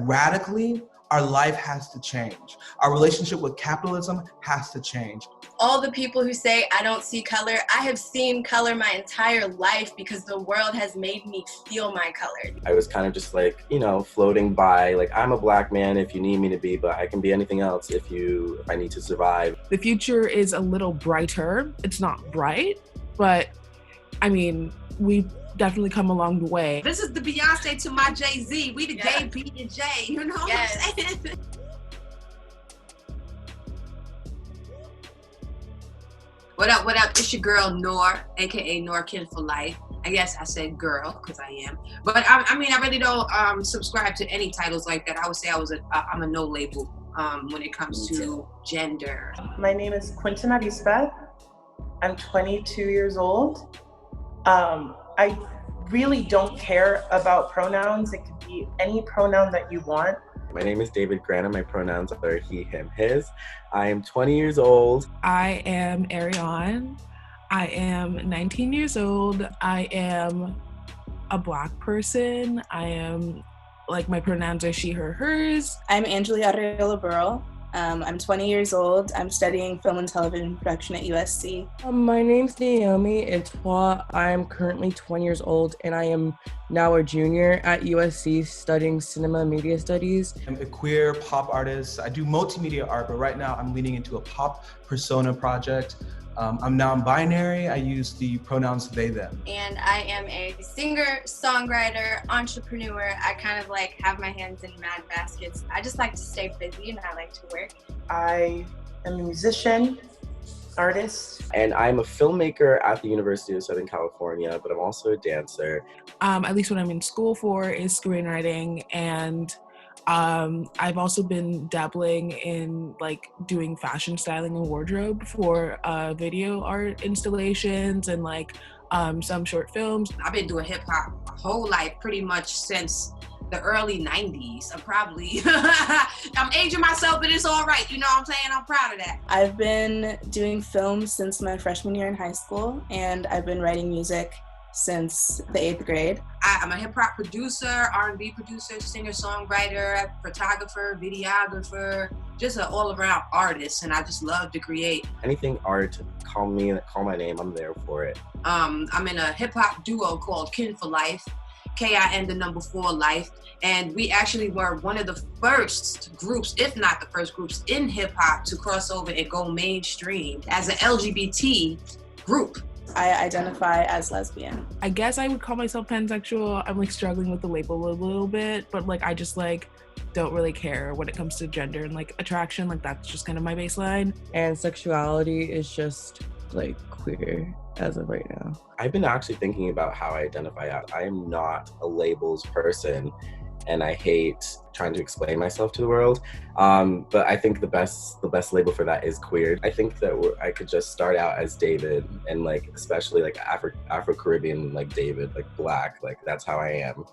radically, our life has to change. Our relationship with capitalism has to change. All the people who say, I don't see color, I have seen color my entire life because the world has made me feel my color. I was kind of just like, floating by, like, I'm a black man if you need me to be, but I can be anything else if I need to survive. The future is a little brighter. It's not bright, but I mean, we've definitely come a long way. This is the Beyonce to my Jay-Z. We the gay B and J, you know what I'm saying? What up? It's your girl, Noor, aka Noor Kin for Life. I guess I said girl, because I am. But I really don't subscribe to any titles like that. I would say I'm a no label when it comes to gender. My name is Quentin Arispe. I'm 22 years old. I really don't care about pronouns. It could be any pronoun that you want. My name is David Grannum. My pronouns are he, him, his. I am 20 years old. I am Ariane. I am 19 years old. I am a Black person. My pronouns are she, her, hers. I'm Anjuli Arreaola-Burl. I'm 20 years old. I'm studying film and television production at USC. My name's Naomi Ituah. I'm currently 20 years old and I am now a junior at USC studying cinema and media studies. I'm a queer pop artist. I do multimedia art, but right now I'm leaning into a pop persona project. I'm non-binary. I use the pronouns they, them. And I am a singer, songwriter, entrepreneur. I kind of like have my hands in mad baskets. I just like to stay busy and I like to work. I am a musician, artist. And I'm a filmmaker at the University of Southern California, but I'm also a dancer. At least what I'm in school for is screenwriting, and I've also been dabbling in like doing fashion styling and wardrobe for video art installations and like some short films. I've been doing hip hop my whole life, pretty much since the early 90s. I'm aging myself, but it's all right. You know what I'm saying? I'm proud of that. I've been doing film since my freshman year in high school, and I've been writing music since the 8th grade. I'm a hip hop producer, R&B producer, singer, songwriter, photographer, videographer, just an all around artist, and I just love to create. Anything art, call my name, I'm there for it. I'm in a hip hop duo called Kin for Life, KIN4 Life, and we actually were one of the first groups, if not the first groups in hip hop to cross over and go mainstream as an LGBT group. I identify as lesbian. I guess I would call myself pansexual. I'm like struggling with the label a little bit, but like I just like don't really care when it comes to gender and like attraction. Like that's just kind of my baseline. And sexuality is just like queer as of right now. I've been actually thinking about how I identify. I am not a labels person, and I hate trying to explain myself to the world. But I think the best label for that is queer. I think that I could just start out as David, and like especially like Afro-Caribbean, like David, like Black, like that's how I am.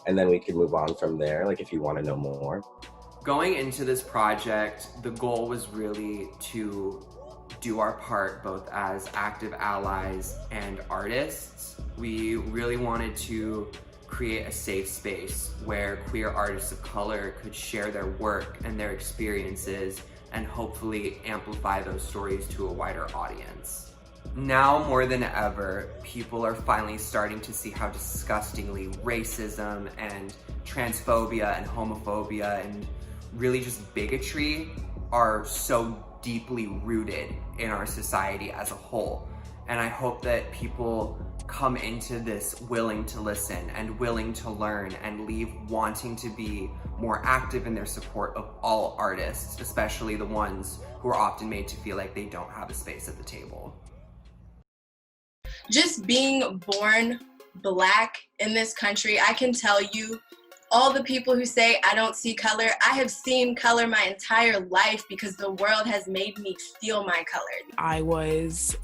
And then we can move on from there, like if you want to know more. Going into this project, the goal was really to do our part both as active allies and artists. We really wanted to create a safe space where queer artists of color could share their work and their experiences and hopefully amplify those stories to a wider audience. Now more than ever, people are finally starting to see how disgustingly racism and transphobia and homophobia and really just bigotry are so deeply rooted in our society as a whole. And I hope that people come into this willing to listen and willing to learn and leave wanting to be more active in their support of all artists, especially the ones who are often made to feel like they don't have a space at the table. Just being born Black in this country, I can tell you, all the people who say I don't see color, I have seen color my entire life because the world has made me feel my color. I was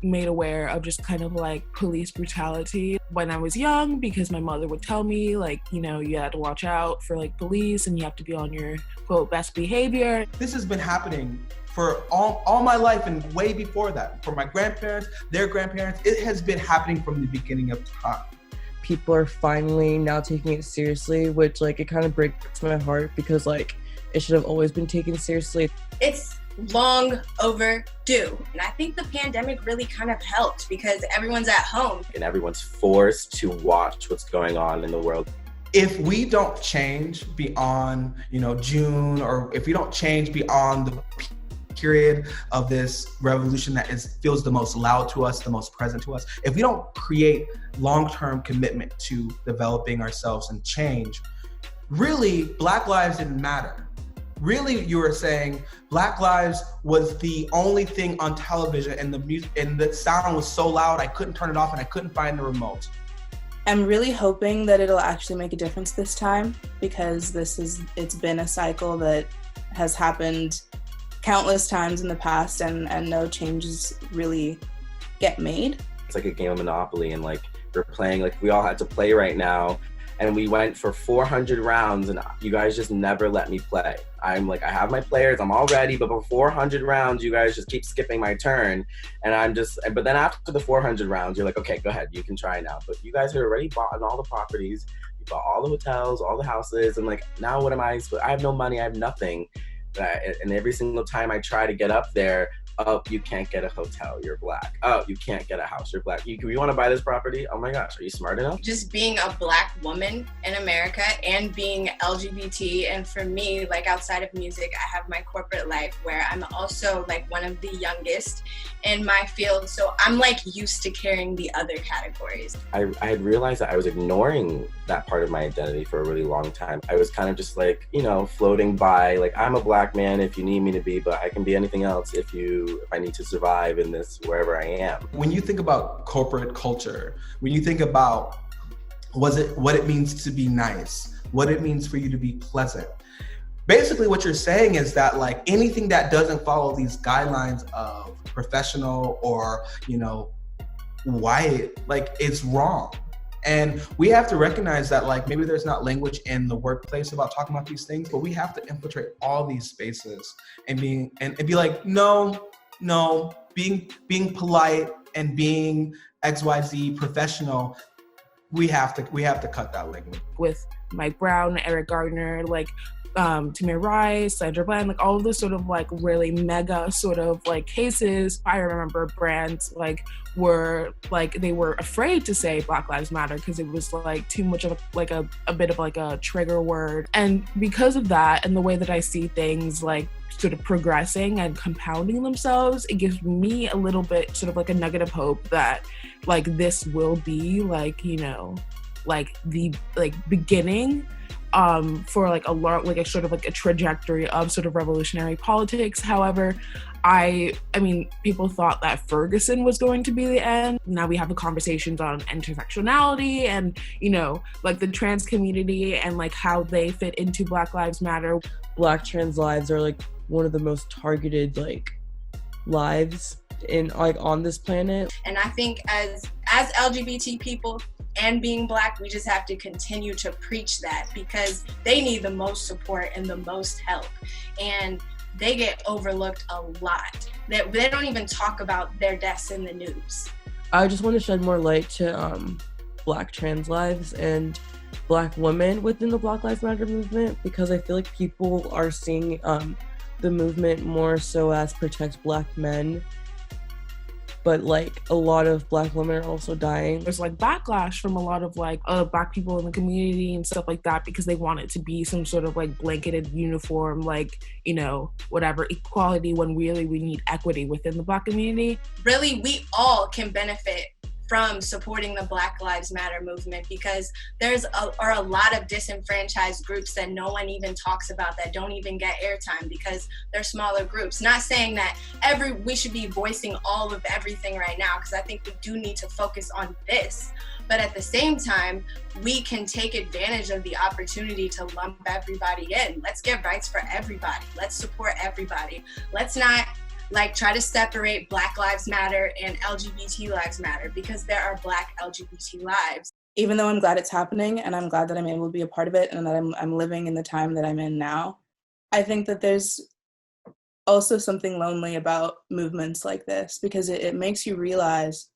made aware of just kind of like police brutality when I was young, because my mother would tell me like, you know, you had to watch out for like police and you have to be on your quote best behavior. This has been happening for all my life and way before that. For my grandparents, their grandparents, it has been happening from the beginning of time. people are finally now taking it seriously, which like it kind of breaks my heart because like it should have always been taken seriously. It's long overdue. And I think the pandemic really kind of helped because everyone's at home. And everyone's forced to watch what's going on in the world. If we don't change beyond, June, or if we don't change beyond the period of this revolution that feels the most loud to us, the most present to us, if we don't create long-term commitment to developing ourselves and change, really, Black lives didn't matter. Really, you were saying Black lives was the only thing on television, and the sound was so loud I couldn't turn it off and I couldn't find the remote. I'm really hoping that it'll actually make a difference this time because it's been a cycle that has happened countless times in the past and no changes really get made. It's like a game of Monopoly, and like we're playing, like we all had to play right now, and we went for 400 rounds and you guys just never let me play. I'm like, I have my players, I'm all ready, but for 400 rounds, you guys just keep skipping my turn. And but then after the 400 rounds, you're like, okay, go ahead, you can try now. But you guys had already bought all the properties, you bought all the hotels, all the houses, and like, now what am I have no money, I have nothing. And every single time I try to get up there, oh, you can't get a hotel, you're Black. Oh, you can't get a house, you're Black. You want to buy this property? Oh my gosh, are you smart enough? Just being a Black woman in America and being LGBT, and for me, like outside of music, I have my corporate life where I'm also like one of the youngest in my field, so I'm like used to carrying the other categories. I had realized that I was ignoring that part of my identity for a really long time. I was kind of just like, floating by, like, I'm a Black man if you need me to be, but I can be anything else if I need to survive in this, wherever I am. When you think about corporate culture, when you think about what it means to be nice, what it means for you to be pleasant, basically what you're saying is that like anything that doesn't follow these guidelines of professional or, white, like it's wrong. And we have to recognize that like maybe there's not language in the workplace about talking about these things, but we have to infiltrate all these spaces and be like, no, being polite and being XYZ professional, we have to cut that language. With Mike Brown, Eric Gardner, like Tamir Rice, Sandra Bland, like all of the sort of like really mega sort of like cases. I remember brands like they were afraid to say Black Lives Matter because it was like too much of a bit of like a trigger word. And because of that and the way that I see things like sort of progressing and compounding themselves, it gives me a little bit sort of like a nugget of hope that like this will be like, like the like beginning for like a sort of like a trajectory of sort of revolutionary politics. However, I mean, people thought that Ferguson was going to be the end. Now we have the conversations on intersectionality and, like the trans community and like how they fit into Black Lives Matter. Black trans lives are like one of the most targeted like lives on this planet. And I think as LGBT people and being Black, we just have to continue to preach that because they need the most support and the most help. And they get overlooked a lot. They don't even talk about their deaths in the news. I just want to shed more light to Black trans lives and Black women within the Black Lives Matter movement because I feel like people are seeing the movement more so as protect Black men. But like a lot of Black women are also dying. There's like backlash from a lot of like Black people in the community and stuff like that because they want it to be some sort of like blanketed uniform, like, whatever, equality, when really we need equity within the Black community. Really, we all can benefit from supporting the Black Lives Matter movement because are a lot of disenfranchised groups that no one even talks about, that don't even get airtime because they're smaller groups. Not saying that we should be voicing all of everything right now because I think we do need to focus on this. But at the same time, we can take advantage of the opportunity to lump everybody in. Let's get rights for everybody. Let's support everybody. Let's not try to separate Black Lives Matter and LGBT Lives Matter because there are Black LGBT lives. Even though I'm glad it's happening and I'm glad that I'm able to be a part of it and that I'm living in the time that I'm in now, I think that there's also something lonely about movements like this because it makes you realize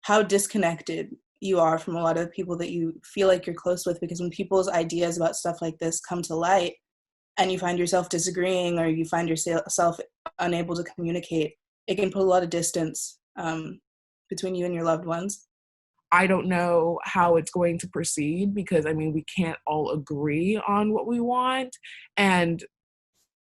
how disconnected you are from a lot of the people that you feel like you're close with, because when people's ideas about stuff like this come to light and you find yourself disagreeing or you find yourself unable to communicate, it can put a lot of distance between you and your loved ones. I don't know how it's going to proceed because, I mean, we can't all agree on what we want. And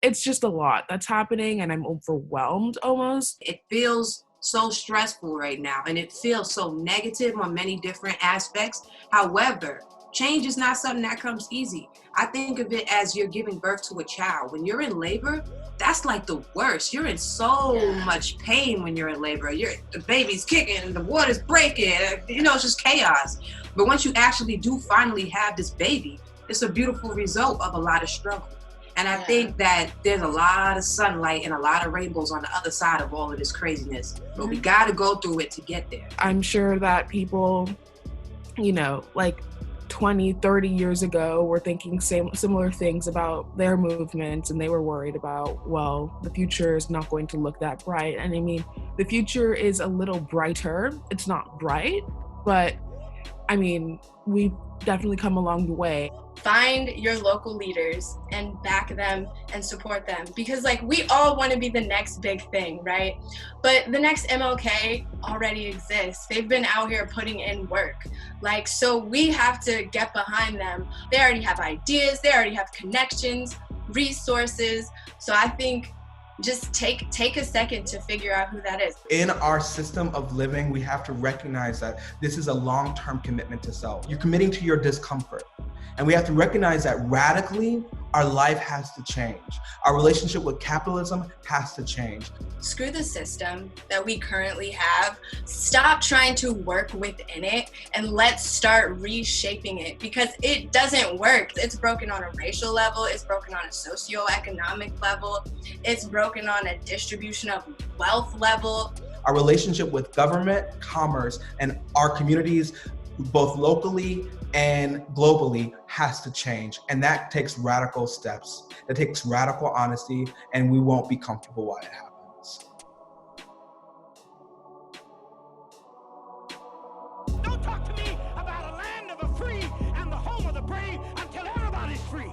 it's just a lot that's happening and I'm overwhelmed almost. It feels so stressful right now and it feels so negative on many different aspects. However, change is not something that comes easy. I think of it as you're giving birth to a child. When you're in labor, that's like the worst. You're in so much pain when you're in labor. The baby's kicking and the water's breaking. You know, it's just chaos. But once you actually do finally have this baby, it's a beautiful result of a lot of struggle. And I think that there's a lot of sunlight and a lot of rainbows on the other side of all of this craziness. But we got to go through it to get there. I'm sure that people, you know, like 20, 30 years ago were thinking similar things about their movements, and they were worried about, well, the future is not going to look that bright. And I mean, the future is a little brighter. It's not bright, but I mean, we've definitely come along the way. Find your local leaders and back them and support them, because like we all want to be the next big thing, right? But the next MLK already exists. They've been out here putting in work. Like, so we have to get behind them. They already have ideas, they already have connections, resources. So I think just take a second to figure out who that is. In our system of living, we have to recognize that this is a long-term commitment to self. You're committing to your discomfort. And we have to recognize that radically, our life has to change. Our relationship with capitalism has to change. Screw the system that we currently have. Stop trying to work within it and let's start reshaping it, because it doesn't work. It's broken on a racial level. It's broken on a socioeconomic level. It's broken on a distribution of wealth level. Our relationship with government, commerce, and our communities, both locally and globally, has to change. And that takes radical steps. That takes radical honesty, and we won't be comfortable while it happens. Don't talk to me about a land of the free and the home of the brave until everybody's free.